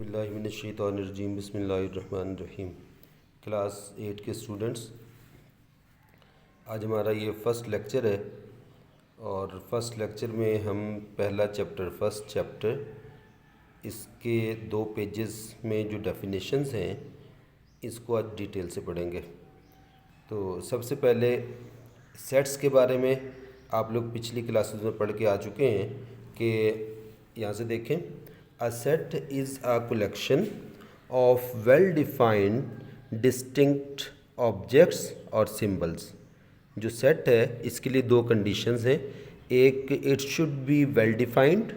औज़ुबिल्लाहिमिनश्शैतानिर्रजीम बिस्मिल्लाहिर्रहमानिर्रहीम। क्लास 8 के स्टूडेंट्स, आज हमारा ये फ़र्स्ट लेक्चर है और फर्स्ट लेक्चर में हम पहला चैप्टर फर्स्ट चैप्टर इसके 2 पेजेस में जो डेफिनेशंस हैं इसको आज डिटेल से पढ़ेंगे। तो सबसे पहले सेट्स के बारे में आप लोग पिछली क्लासेस में पढ़ के आ चुके हैं कि यहाँ से देखें, A set is a collection of well-defined distinct objects और symbols। जो सेट है इसके लिए 2 कंडीशंस हैं, एक it should be well defined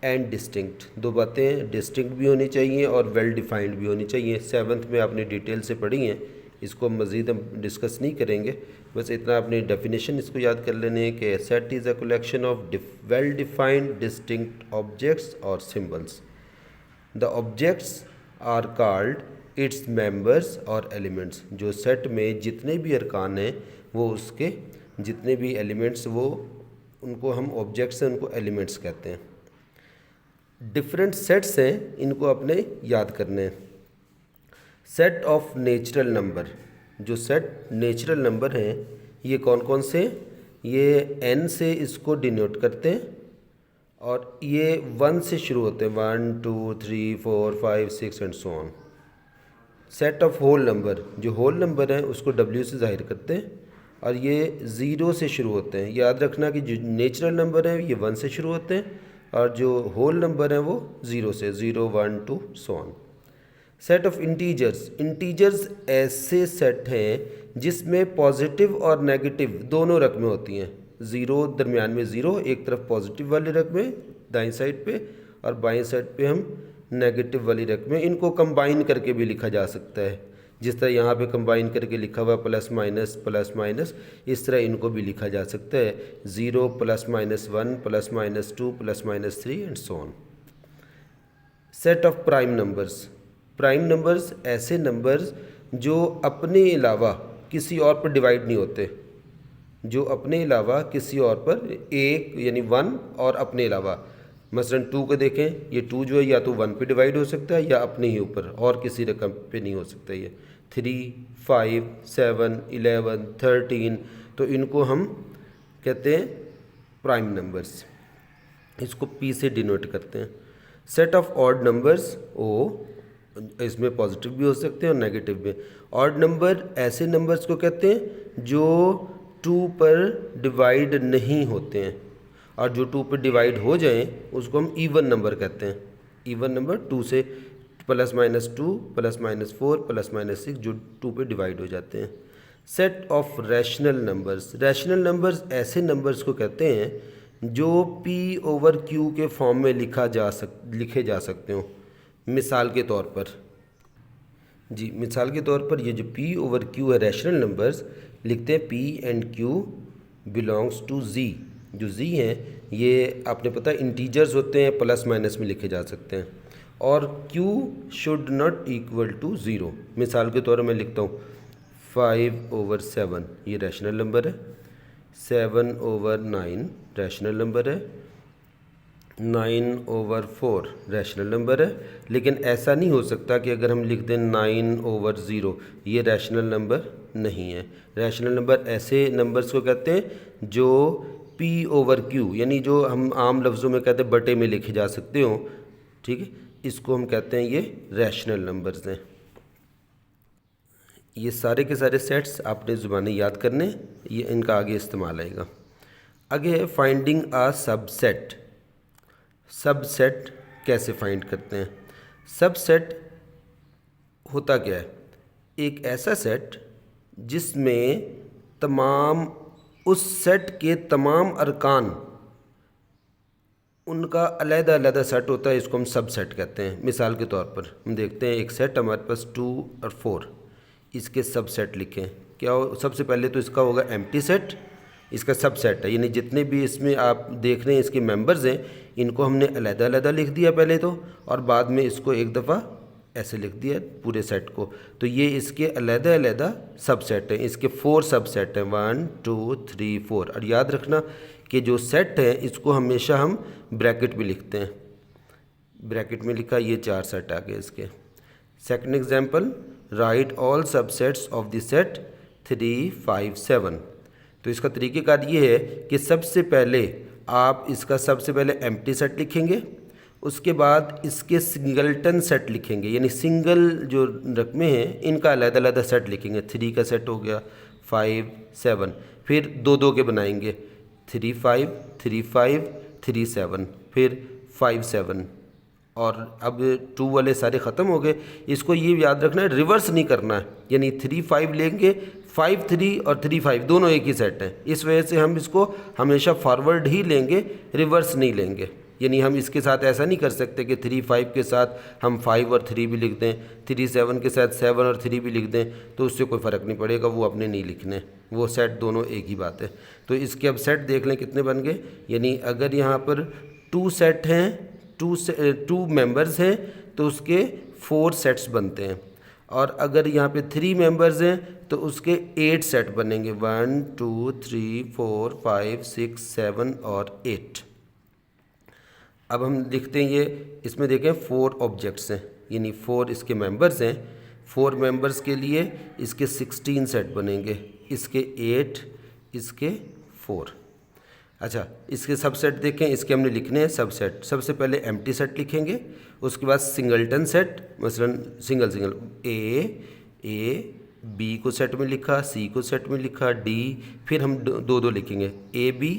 and distinct. 2 बातें, डिस्टिंक्ट भी होनी चाहिए और वेल डिफाइंड भी होनी चाहिए। 7th में आपने डिटेल से पढ़ी हैं, इसको मज़ीद हम डिस्कस नहीं करेंगे, बस इतना अपनी डेफिनेशन इसको याद कर लेने हैं कि set is a collection of well defined distinct objects और symbols. The objects are called its members और एलिमेंट्स। जो सेट में जितने भी अरकान हैं वो उसके जितने भी एलिमेंट्स, वो उनको हम ऑब्जेक्ट्स हैं, उनको एलिमेंट्स कहते हैं। डिफरेंट सेट्स हैं, इनको अपने याद करने हैं। सेट ऑफ नेचुरल नंबर, जो सेट नेचुरल नंबर हैं ये कौन कौन से? ये n से इसको डिनोट करते हैं और ये 1 से शुरू होते हैं, 1 2 3 4 5 6 and so on. Set of whole number, जो होल नंबर हैं उसको w से जाहिर करते हैं और ये 0 से शुरू होते हैं। याद रखना कि जो नेचुरल नंबर हैं ये 1 से शुरू होते हैं और जो होल नंबर हैं वो 0 से, 0 1 2 सो on. Set of integers, integers ऐसे सेट हैं जिसमें पॉजिटिव और नेगेटिव दोनों रकमें होती हैं। 0 दरमियान में 0, एक तरफ पॉजिटिव वाली रकमें दाईं साइड पे और बाईं साइड पे हम नेगेटिव वाली रकमें। इनको कंबाइन करके भी लिखा जा सकता है, जिस तरह यहाँ पे कंबाइन करके लिखा हुआ प्लस माइनस, इस तरह इनको भी लिखा जा सकता है, 0 +-1 +-2 +-3 and so on. Set of prime numbers, prime numbers ऐसे नंबर्स जो अपने अलावा किसी और पर डिवाइड नहीं होते, जो अपने अलावा किसी और पर, एक यानी 1 और अपने अलावा, मसलन 2 को देखें, ये 2 जो है या तो 1 पे डिवाइड हो सकता है या अपने ही ऊपर, और किसी रकम पे नहीं हो सकता। ये 3 5 7 11 13, तो इनको हम कहते हैं प्राइम नंबर्स, इसको P से डिनोट करते हैं। Set of odd numbers, O, इसमें पॉजिटिव भी हो सकते हैं और नेगेटिव भी। ऑड नंबर ऐसे नंबर्स को कहते हैं जो 2 पर डिवाइड नहीं होते हैं, और जो 2 पर डिवाइड हो जाएं उसको हम इवन नंबर कहते हैं। इवन नंबर 2 से +-2 +-4 +-6 जो 2 पे डिवाइड हो जाते हैं। Set of rational numbers, rational numbers ऐसे नंबर्स को कहते हैं जो P/Q के फॉर्म में लिखे जा सकते हो। मिसाल के तौर पर ये जो P/Q है रैशनल नंबर्स, लिखते हैं P and Q belongs to Z। जो Z हैं ये आपने पता इंटीजर्स होते हैं, प्लस माइनस में लिखे जा सकते हैं, और Q should not equal to 0। मिसाल के तौर पर मैं लिखता हूँ 5/7, ये रैशनल नंबर है। 7/9 रैशनल नंबर है। 9/4 रैशनल नंबर है। लेकिन ऐसा नहीं हो सकता कि अगर हम लिख दें 9/0, ये रैशनल नंबर नहीं है। रैशनल नंबर ऐसे नंबर्स को कहते हैं जो P/Q, यानी जो हम आम लफ्ज़ों में कहते हैं बटे में लिखे जा सकते हो, ठीक है, इसको हम कहते हैं ये रैशनल नंबर्स हैं। ये सारे के सारे सेट्स आपने ज़ुबानी याद करने, ये इनका आगे इस्तेमाल आएगा। आगे है फाइंडिंग अ सबसेट। सबसेट कैसे फाइंड करते हैं? सबसेट होता क्या है? एक ऐसा सेट जिसमें तमाम, उस सेट के तमाम अरकान, उनका अलग-अलग सेट होता है, इसको हम सबसेट कहते हैं। मिसाल के तौर पर हम देखते हैं एक सेट हमारे पास 2 और 4, इसके सबसेट लिखें। क्या हो? सबसे पहले तो इसका होगा एम्प्टी सेट, इसका सबसेट है, यानी जितने भी इसमें आप देख रहे हैं इसके मेंबर्स हैं, इनको हमने अलग-अलग लिख दिया पहले तो, और बाद में इसको एक दफ़ा ऐसे लिख दिया पूरे सेट को। तो ये इसके अलग-अलग सबसेट हैं, इसके 4 सबसेट हैं, 1 2 3 4। और याद रखना कि जो सेट है इसको हमेशा हम ब्रैकेट में लिखते हैं। ब्रैकेट में लिखा, ये 4 सेट आ गए इसके। Second example, right all subsets of the set 3, 5, 7। तो इसका तरीक़ेकार ये है कि सबसे पहले आप इसका सबसे पहले एम्प्टी सेट लिखेंगे, उसके बाद इसके सिंगलटन सेट लिखेंगे, यानी सिंगल जो रकमें हैं इनका अलग-अलग सेट लिखेंगे। 3 का सेट हो गया, 5, 7, फिर 2-2 के बनाएंगे, 3, 5, 3, 5, 3, 7, फिर 5, 7। और अब 2 वाले सारे ख़त्म हो गए। इसको ये याद रखना है, रिवर्स नहीं करना है, यानी 3, 5 लेंगे, 5, 3 और 3, 5 दोनों एक ही सेट हैं। इस वजह से हम इसको हमेशा फॉरवर्ड ही लेंगे, रिवर्स नहीं लेंगे। यानी हम इसके साथ ऐसा नहीं कर सकते कि 3, 5 के साथ हम 5 और 3 भी लिख दें, 3, 7 के साथ 7 और 3 भी लिख दें, तो उससे कोई फ़र्क नहीं पड़ेगा, वो अपने नहीं लिखने, वो सेट दोनों एक ही बात है। तो इसके अब सेट देख लें कितने बन गए। यानी अगर यहाँ पर 2 सेट हैं, 2 मेंबर्स हैं, तो उसके 4 सेट्स बनते हैं। और अगर यहाँ पे 3 मेंबर्स हैं तो उसके 8 सेट बनेंगे, 1, 2, 3, 4, 5, 6, 7 और 8। अब हम लिखते हैं ये, इसमें देखें 4 ऑब्जेक्ट्स हैं, यानी 4 इसके मेंबर्स हैं। 4 मेंबर्स के लिए इसके 16 सेट बनेंगे, इसके 8, इसके 4। अच्छा, इसके सबसेट देखें, इसके हमने लिखने हैं सबसेट। सबसे पहले एम्प्टी सेट लिखेंगे, उसके बाद सिंगलटन सेट, मसलन सिंगल ए बी को सेट में लिखा, सी को सेट में लिखा, डी, फिर हम 2-2 लिखेंगे, A B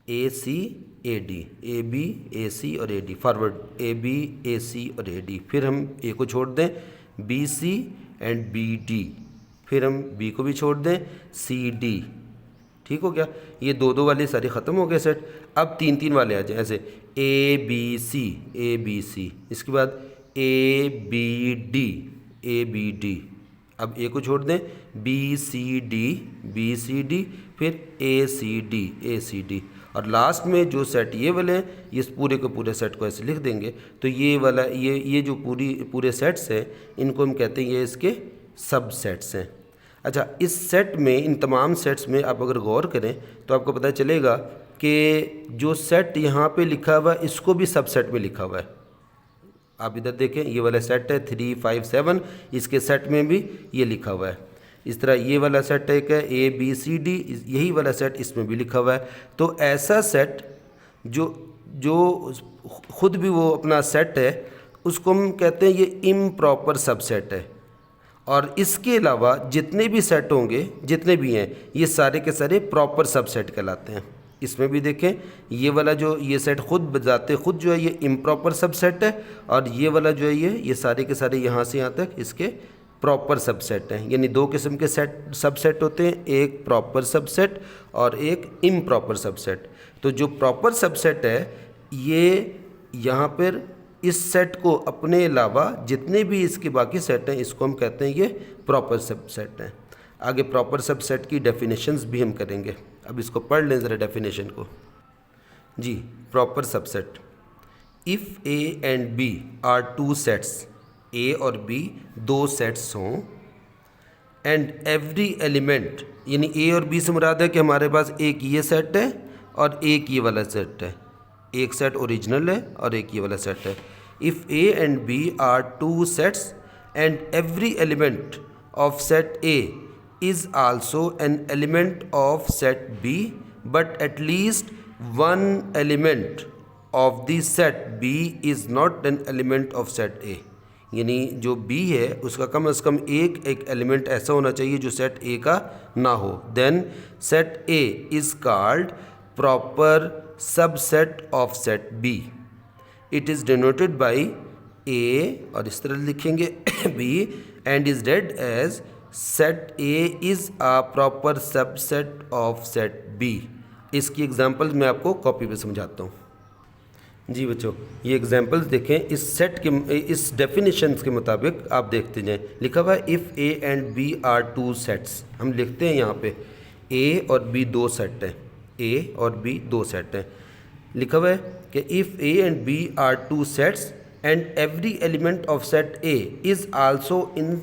A C A D, A B A C और A D, forward A B A C और ए डी। फिर हम ए को छोड़ दें, B C and B D, फिर हम बी को भी छोड़ दें, सी डी। ठीक हो गया, ये 2-2 वाले सारे ख़त्म हो गए सेट। अब 3-3 वाले आ जाए, ऐसे ए बी सी, इसके बाद ए बी डी, अब ए को छोड़ दें, बी सी डी, फिर ए सी डी। और लास्ट में जो सेट ये वाले हैं, ये पूरे के पूरे सेट को ऐसे लिख देंगे। तो ये वाला ये जो पूरे सेट्स हैं, इनको हम कहते हैं ये इसके सब सेट्स हैं। अच्छा, इस सेट में, इन तमाम सेट्स में आप अगर गौर करें तो आपको पता चलेगा कि जो सेट यहाँ पे लिखा हुआ है इसको भी सब सेट में लिखा हुआ है। आप इधर देखें, ये वाला सेट है 3, 5, 7, इसके सेट में भी ये लिखा हुआ है। इस तरह ये वाला सेट एक है ए बी सी डी, यही वाला सेट इसमें भी लिखा हुआ है। तो ऐसा सेट जो खुद भी वो अपना सेट है, उसको हम कहते हैं ये इम्प्रॉपर सबसेट है। और इसके अलावा जितने भी सेट होंगे, जितने भी हैं, ये सारे के सारे प्रॉपर सबसेट कहलाते हैं। इसमें भी देखें, ये वाला जो ये सेट खुद बजाते खुद जो है ये इम्प्रॉपर सबसेट है, और ये वाला जो है ये सारे के सारे यहाँ से यहाँ तक इसके प्रॉपर सबसेट हैं। यानी 2 किस्म के सबसेट होते हैं, एक प्रॉपर सबसेट और एक इम्प्रॉपर सबसेट। तो जो प्रॉपर सबसेट है, ये यहाँ पर इस सेट को अपने अलावा जितने भी इसके बाकी सेट हैं, इसको हम कहते हैं ये प्रॉपर सबसेट हैं। आगे प्रॉपर सबसेट की डेफिनेशंस भी हम करेंगे। अब इसको पढ़ लें ज़रा डेफिनेशन को। जी, proper subset, if A and B are 2 sets, A और बी 2 सेट्स हों, एंड एवरी एलिमेंट, यानी ए और बी से मुराद है कि हमारे पास एक ये सेट है और एक ये वाला सेट है, एक सेट ओरिजिनल है और एक ये वाला सेट है। If A and B are 2 sets and every element of set A is also an element of set B, but at least one element of the set B is not an element of set A। यानी जो B है उसका कम से कम एक element ऐसा होना चाहिए जो सेट A का ना हो। Then set A is called proper subset of set B। It is denoted by A, और इस तरह लिखेंगे B, and is read as set A is a proper subset of set B. इसकी examples मैं आपको कॉपी पे समझाता हूँ। जी बच्चों, ये एग्जांपल्स देखें, इस सेट के इस डेफिनेशंस के मुताबिक आप देखते जाएं। लिखा हुआ है if A and B are 2 sets. हम लिखते हैं यहाँ पे ए और बी 2 सेट हैं, ए और बी 2 सेट हैं। लिखा हुआ है कि if A and B are 2 sets and every element of set A is also in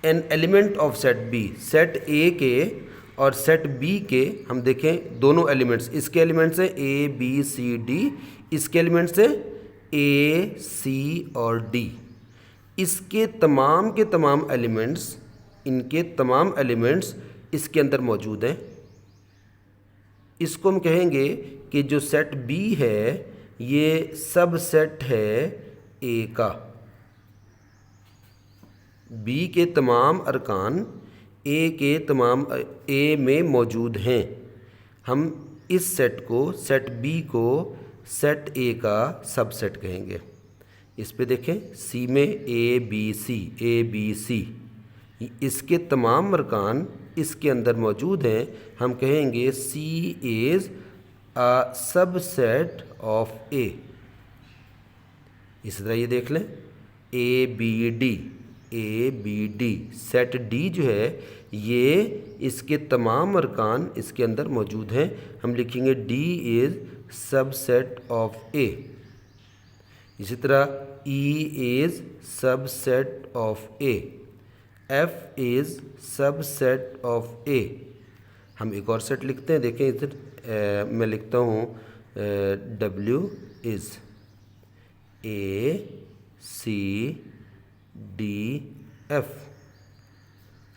an element of set B. Set A के और सेट बी के हम देखें दोनों एलिमेंट्स, इसके एलिमेंट्स हैं ए बी सी डी, इसके एलिमेंट्स हैं ए, सी और डी। इसके तमाम के तमाम एलिमेंट्स, इनके तमाम एलिमेंट्स इसके अंदर मौजूद हैं। इसको हम कहेंगे कि जो सेट बी है ये सब सेट है ए का। बी के तमाम अरकान ए में मौजूद हैं। हम इस सेट को, सेट बी को सेट ए का सबसेट कहेंगे। इस पे देखें, सी में ए बी सी, इसके तमाम अरकान इसके अंदर मौजूद हैं। हम कहेंगे C is a subset of A. इसी तरह ये देख लें, A B D, set D जो है ये इसके तमाम अरकान इसके अंदर मौजूद हैं। हम लिखेंगे D is subset of A. इसी तरह E is subset of A, F is subset of A. हम एक और सेट लिखते हैं, देखें इधर मैं लिखता हूँ W is A C D F.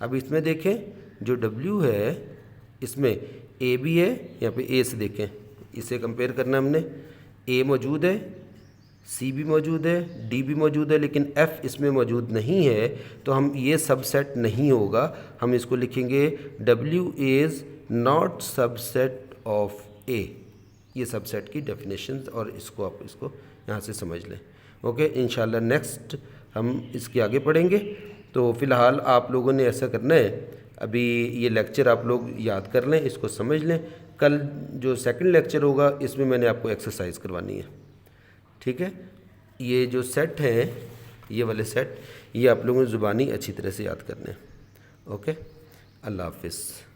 अब इसमें देखें जो W है इसमें A भी है, यहाँ पे A से देखें, इसे कंपेयर करना हमने। A मौजूद है, C भी मौजूद है, D भी मौजूद है, लेकिन F इसमें मौजूद नहीं है, तो हम ये सबसेट नहीं होगा। हम इसको लिखेंगे W is not subset of A। ये सबसेट की डेफिनेशन, और इसको आप इसको यहाँ से समझ लें। ओके, इंशाल्लाह नेक्स्ट हम इसके आगे पढ़ेंगे। तो फ़िलहाल आप लोगों ने ऐसा करना है, अभी ये लेक्चर आप लोग याद कर लें, इसको समझ लें। कल जो सेकंड लेक्चर होगा इसमें मैंने आपको एक्सरसाइज करवानी है, ठीक है। ये जो सेट हैं, ये वाले सेट, ये आप लोगों ने ज़ुबानी अच्छी तरह से याद करने हैं। ओके, अल्लाह हाफिज़।